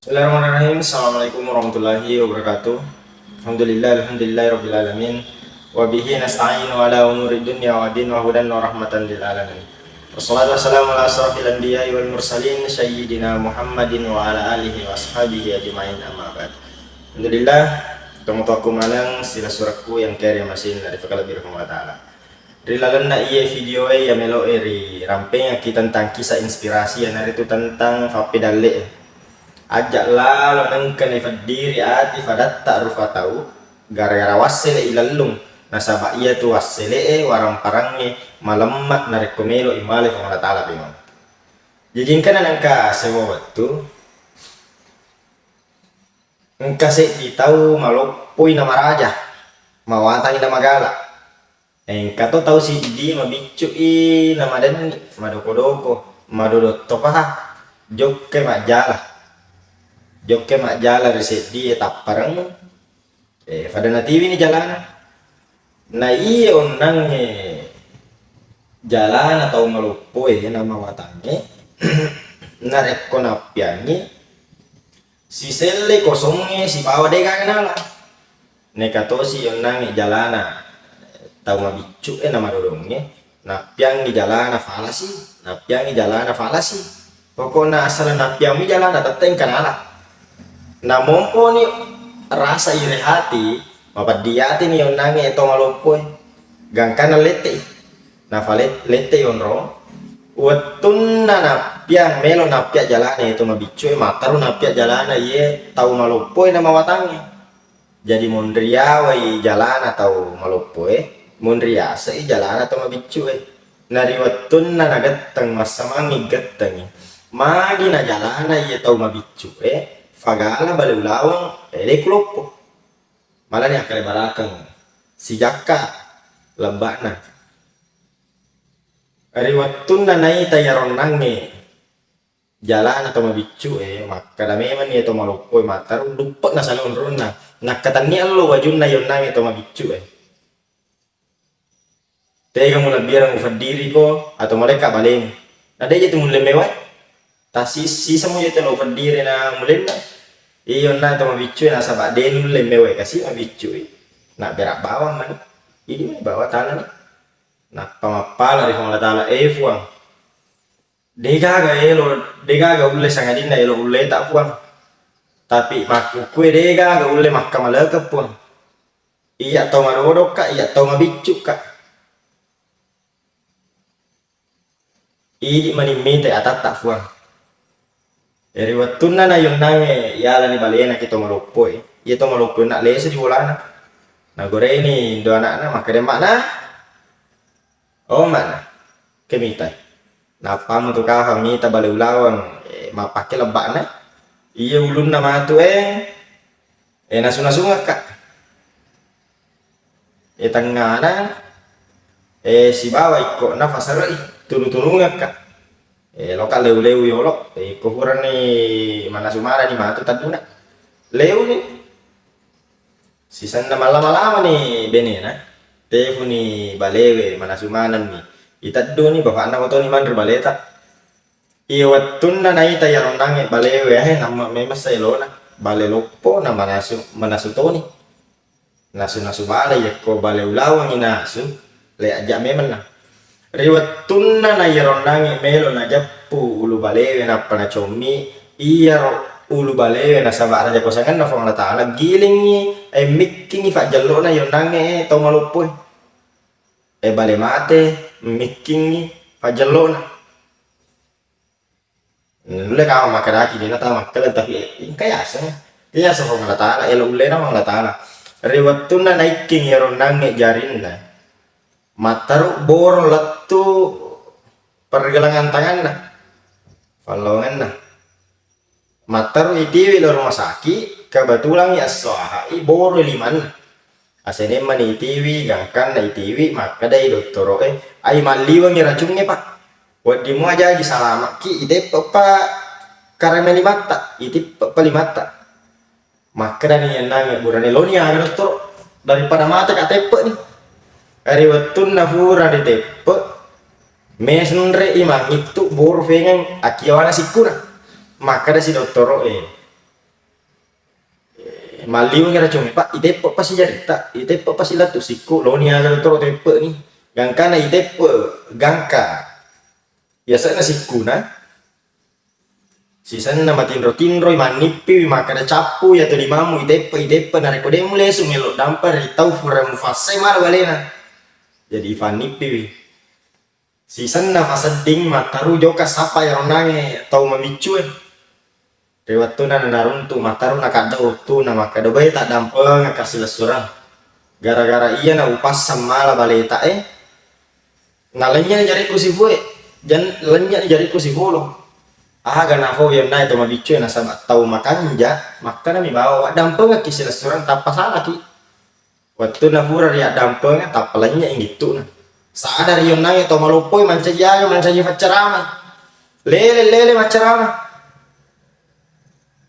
Bismillahirrahmanirrahim. Assalamualaikum warahmatullahi wabarakatuh. Alhamdulillah rabbil alamin. Wa bihi nasta'inu ala umuri dunya wa din wa hudan wa rahmatan lil alamin. Wassalatu wassalamu ala asrafil anbiya'i wal mursalin sayyidina Muhammadin wa ala alihi wa ashabihi ajma'in, amma ba'd. Alhamdulillah, tumutuaku manang sila suratku yang kaya masin dari fakalabir Allah Ta'ala. Rilalan na iya video ya melo eri ramping kita tentang kisah inspirasi yang hari itu tentang fapedale. Ajak lalu nengkan ifadiri ati fadatta rufatau gara-gara wasele ilalung nasaba iya tu wasele warang parangi malamat narekomelo imale fa Allah Ta'ala bimang jijingkan nangka sewa waktu engka se ditau malopoi nama raja mawatang nama gala engka to tau si di mabicu nama dan madoko-doko madodotto paha jokke mak jala reset dia tapparang pada na TV ni jalana na iya onang jalan atau malupo nama watange na rekko napiangi si selle kosongnya si bawa dega kenala nekato si onang jalana tau mabicu nama dodongnya napiangi jalana falasi pokoknya asal napiangi jalana teteng kenala. Nah mompo ni rasa iri hati mapadiati ni yung nangi ito malupoi gangka na lete na falet lete yon ro watun na napia melo napia jalana ito mabicu mataru napia jalana ye tau malupoi na mawatangi jadi mondria wai jalana tau malupoi mondria sa jalana to mabicu nari watun na nagatang masamangi gatangi magi na jalana ye tau mabicu fagala bale ulawang klopo malah ni akal balakang si jakka lebakna ari wattun na nai tayaron nange jalan atau mabicu maka da memang ni to malopoi matar lupa na salon ronna nakatani allo wajun na yon nange to mabicu tega mula biar ngufadiri ko atau mereka baleng ada jatu mulai mewah tasi sisa mo jatu ngufadiri na mulai na iyon na ito mabicu na sabak denul lemewe kasi mabicu nak berak bawang man ini man bawa tala ni nak pamapala ri Allah Ta'ala fuang degaga ulle sangadin na ilo ulle tak puang tapi maku kue degaga ulle makka malaka puang iya tau marodok ka iya tau mabicu ka ini manimite atat tak puang eri wattuna na yung nange yala ni balena kito malupoi ito malupoi nak lesa di volana na gore ini do anak na makade mak na oh mana kemitai na pamu tu ka mita bale ulawang mapake lebak na iya ulun na matu nasu-nasu ngaka tengah na si bawa iko na fasari tunu-tunu ngaka lokal leu yolo kuhuran ni mana sumara ni matu taduna leu ni sisan na malama-lama ni benena tefu ni balewe mana sumanan ni itaddo ni bapak anak moto ni mandre baleta iwatun na naita yaron nange balewe nama memas sa ilona bale lopo na manasu toni nasu bale yakko bale ulawang inasu le aja meman na riwatun na yaron nange melo na jappu ulu balewe na panacomi iya ulu balewe na sabak raja kosangan na Allah Ta'ala giling ni mikking fa jallo na yon nange tau malupoy bale mate mikking ni fa jallo na nule ka makaraki dina ta makalan tapi kaya sa Allah Ta'ala elo ule na Allah Ta'ala riwatun na naiking yaron nange jarin na mataru boro latu pergelangan tangan na falongan na mataru itiwi lo rumah sakit kebetulan ya soha boro liman asene man itiwi gangkan na itiwi maka dai doktoro ay maliwang racungnya pak wadi mo aja di salama ki ite pa karameli mata ite palimata maka dani nang burane lonia doktor daripada mata katepe nih ari watun nafura di tepe mesnre imang itu bor fengen akiwana sikuna maka da si doktoro maliw ngira cumi pak itepo pasi jarita itepo pasi latu siku lo ni ala toro tepe ni gangka na itepo gangka biasa na siku na sisan na matinro tinro manipi maka da capu ya to limamu itepo na rekode mule sumelo dampar itau fura mufase mar balena jadi fanipi sisan na fasading mataru joka sapa yang nange tau mamicu Rewat tu na naruntu mataru na kadau tu na makado bay tak dampeng kasih lesurang gara-gara iya na upas sama la baleta na lenya jari ku si fue jan lenya jari ku si folo gana ho yang na itu mabicu na sabat tau makanja makana mi bawa dampeng kasih lesurang tapa salah ki waktu na fura ria dampeng tapa lenya gitu na sadar yang na itu malupoi mancajaga facarama lele macarama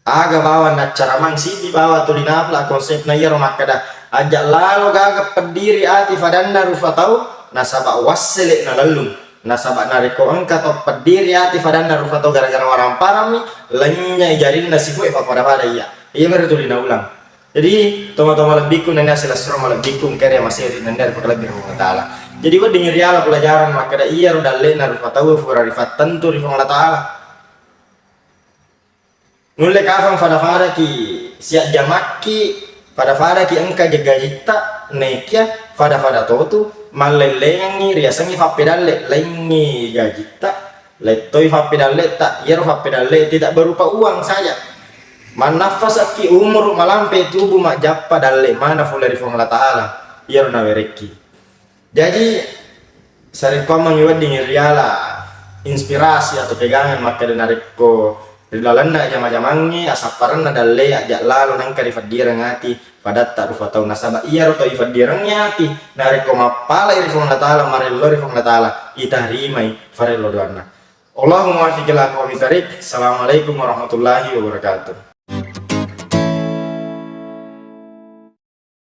aga bawa na caramang si di bawah tulinafla konsep na yero makada ajak lalu gaga pediri ati fadanna rufatau nasaba wasele na lalung nasaba nariko angka to pediri ati fadanna rufatau gara-gara warang parami lenya jarin nasifu pada iya mere tulina ulang jadi toma-toma lebihku nanda hasil asro lebihku karya masih nanda lebih taala jadi wa dengar ya pelajaran makada iya rudalle na rufatau fura rifat tentu rifang Allah taala nulle kafang fada ki siap jamaki fada ki engka jaga jita nekia fada totu malelengi riasangi fapedalle lengi gajita letoi fapedalle tak yero fapedalle tidak berupa uang saja manafas ki umur malampe tubuh mak jappa dalle mana fulari fong Allah taala yero nawereki jadi sarikwa mangiwad dingin riala inspirasi atau pegangan maka denariko Rilalanda jama-jamangi asaparan na dalle ajak lalu nang kari fadira ngati padatta rufatau nasaba iya roto ifadira ngati nariko mapala irifong la taala marello rifong la taala itarimai farello doanna Allahumma wafiqil aqwamit thariq. Assalamualaikum warahmatullahi wabarakatuh.